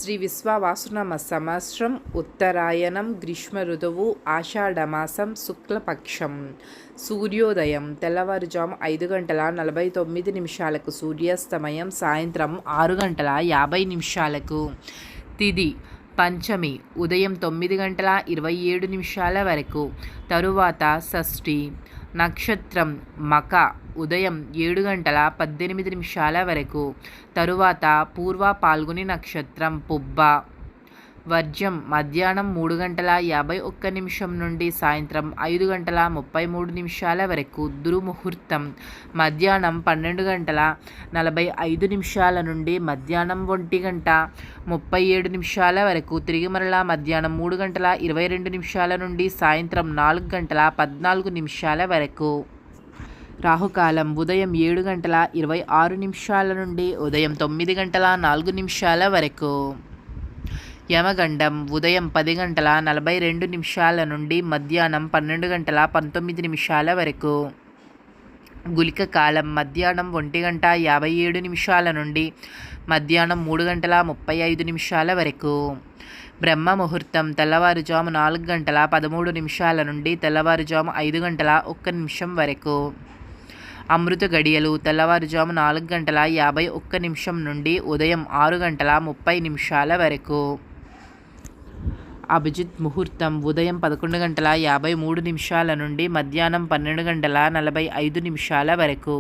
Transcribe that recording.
శ్రీ విశ్వావసునామ సంవత్సరం ఉత్తరాయణం గ్రీష్మ ఋతువు ఆషాఢమాసం శుక్లపక్షం. సూర్యోదయం తెల్లవారుజాము 5:49 సూర్యాస్తమయం సాయంత్రం 6:50 తిథి పంచమి ఉదయం 9:27 వరకు. తరువాత షష్ఠి. నక్షత్రం మక ఉదయం 7:18 వరకు. తరువాత పూర్వ పాల్గొని నక్షత్రం పుబ్బ. వర్జ్యం మధ్యాహ్నం 3:51 నుండి సాయంత్రం 5:33 వరకు. దుర్ముహూర్తం మధ్యాహ్నం 12:45 నుండి మధ్యాహ్నం 1:37 వరకు. తిరిగి మరలా మధ్యాహ్నం 3:22 నుండి సాయంత్రం 4:14 వరకు. రాహుకాలం ఉదయం 7:26 నుండి ఉదయం 9:04 వరకు. యమగండం ఉదయం 10:42 నుండి మధ్యాహ్నం 12:19 వరకు. గుళిక కాలం మధ్యాహ్నం 1:57 నుండి మధ్యాహ్నం 3:35 వరకు. బ్రహ్మ ముహూర్తం తెల్లవారుజాము 4:13 నుండి తెల్లవారుజాము 5:01 వరకు. అమృత గడియలు తెల్లవారుజాము 4:51 నుండి ఉదయం 6:30 వరకు. అభిజిత్ ముహూర్తం ఉదయం 11:53 నుండి మధ్యాహ్నం 12:45 వరకు.